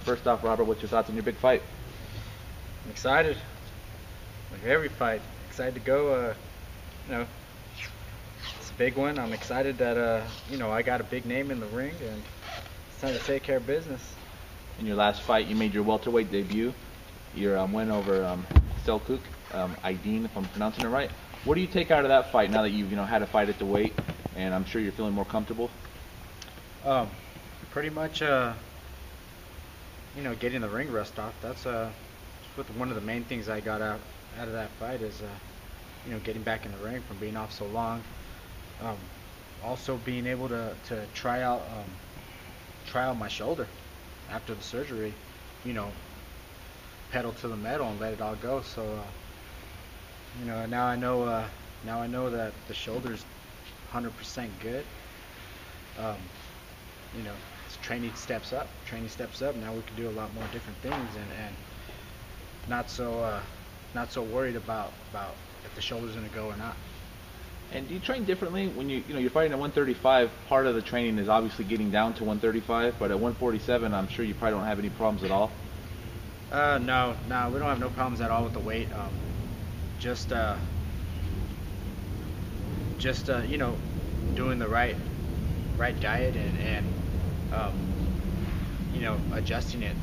First off, Robert, what's your thoughts on your big fight? I'm excited. Like every fight, excited to go. You know, it's a big one. I'm excited that I got a big name in the ring, and it's time to take care of business. In your last fight, you made your welterweight debut. Your win over Selcuk Aydin, if I'm pronouncing it right. What do you take out of that fight now that you've had a fight at the weight, and I'm sure you're feeling more comfortable? Pretty much, getting the ring rust off. That's one of the main things I got out of that fight is, getting back in the ring from being off so long. Also being able to try out my shoulder after the surgery. Pedal to the metal and let it all go. So, now I know that the shoulder's 100% good. Um, as training steps up. Now we can do a lot more different things, and not so worried about if the shoulder's gonna go or not. And do you train differently when you're fighting at 135? Part of the training is obviously getting down to 135, but at 147, I'm sure you probably don't have any problems at all. No, we don't have no problems at all with the weight. Just doing the right diet and adjusting it,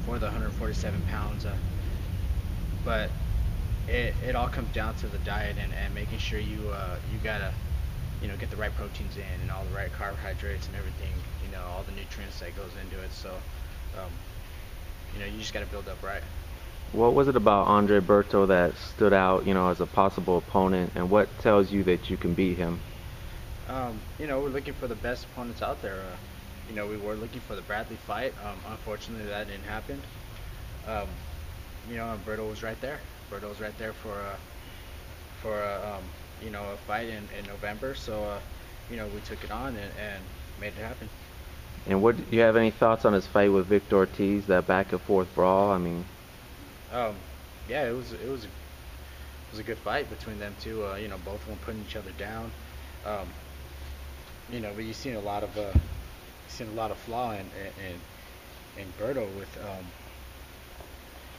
for the 147 pounds. But it all comes down to the diet and making sure you gotta, get the right proteins in and all the right carbohydrates and everything, all the nutrients that goes into it. So, you just gotta build up right. What was it about Andre Berto that stood out, as a possible opponent, and what tells you that you can beat him? We're looking for the best opponents out there. We were looking for the Bradley fight. Unfortunately, that didn't happen. And Berto was right there. Berto was right there for a fight in November. So, we took it on and made it happen. And what do you have any thoughts on his fight with Victor Ortiz, that back and forth brawl? I mean, yeah, it was a good fight between them two. Both of them putting each other down. But you've seen a lot of flaw in Berto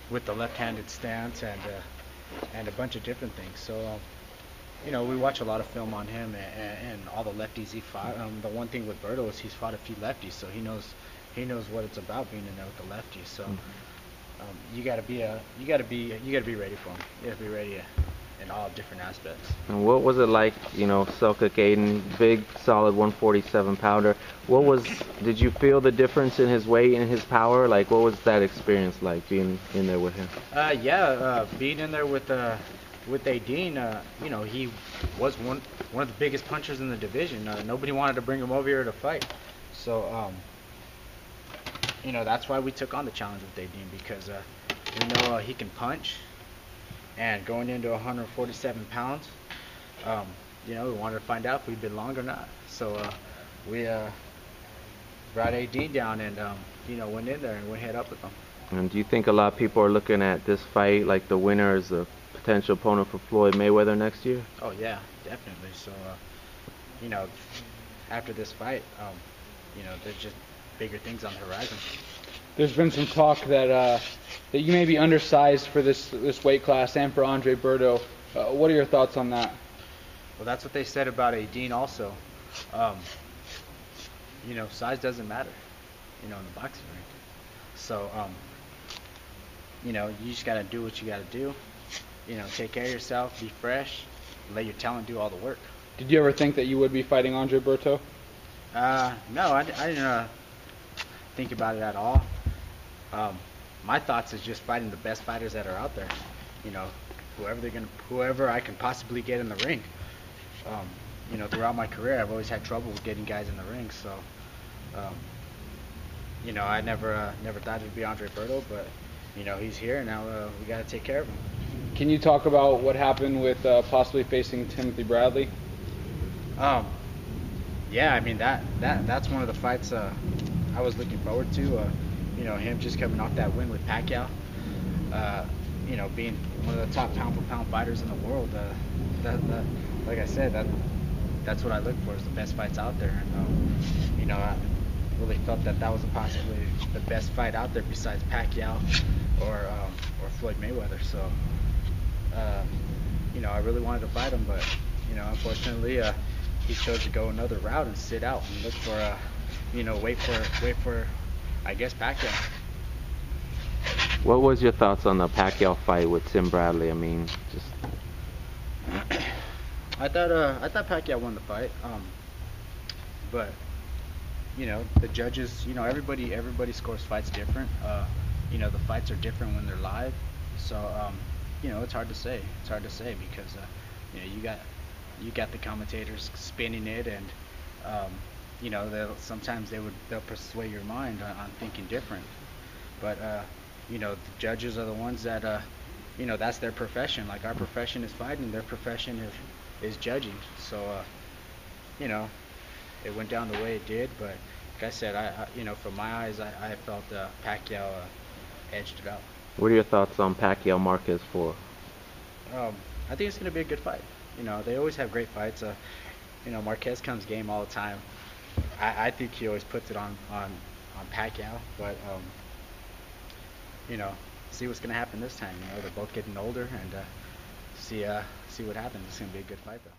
with the left-handed stance and a bunch of different things. So we watch a lot of film on him and all the lefties he fought. The one thing with Berto is he's fought a few lefties, so he knows what it's about being in there with the lefties. So you gotta be ready for him. You gotta be ready in all different aspects. and what was it like, Selcuk Aydin, big, solid 147 pounder? Did you feel the difference in his weight and his power? Like, what was that experience like, being in there with him? Being in there with Aydin, he was one of the biggest punchers in the division. Nobody wanted to bring him over here to fight. So, that's why we took on the challenge with Aydin, because we know he can punch. And going into 147 pounds, we wanted to find out if we'd been long or not. So we brought AD down and went in there and went head up with them. And do you think a lot of people are looking at this fight like the winner as a potential opponent for Floyd Mayweather next year? Oh yeah, definitely. So after this fight, there's just bigger things on the horizon. There's been some talk that you may be undersized for this weight class and for Andre Berto. What are your thoughts on that? Well, that's what they said about Aydin also. Size doesn't matter, in the boxing ring. So, you just got to do what you got to do. Take care of yourself, be fresh, let your talent do all the work. Did you ever think that you would be fighting Andre Berto? No, I didn't think about it at all. My thoughts is just fighting the best fighters that are out there. Whoever I can possibly get in the ring. Throughout my career, I've always had trouble with getting guys in the ring. So, I never thought it'd be Andre Berto, but he's here now. We got to take care of him. Can you talk about what happened with possibly facing Timothy Bradley? Yeah, I mean that's one of the fights I was looking forward to. Him just coming off that win with Pacquiao. Being one of the top pound-for-pound fighters in the world. Like I said, that's what I look for, is the best fights out there. And really felt that was possibly the best fight out there besides Pacquiao or Floyd Mayweather. So, I really wanted to fight him, but unfortunately, he chose to go another route and sit out and look for, wait for, I guess, Pacquiao. What was your thoughts on the Pacquiao fight with Tim Bradley? I mean, just I thought Pacquiao won the fight, but the judges, everybody scores fights different. The fights are different when they're live, so it's hard to say. It's hard to say because you got the commentators spinning it, and sometimes they'll persuade your mind on thinking different, but the judges are the ones that that's their profession. Like our profession is fighting, their profession is judging. So it went down the way it did, but like I said, from my eyes, I felt Pacquiao edged it out. what are your thoughts on Pacquiao-Marquez IV? I think it's going to be a good fight. They always have great fights. Marquez comes game all the time. I think he always puts it on Pacquiao, but see what's going to happen this time. They're both getting older, and see what happens. It's going to be a good fight, though.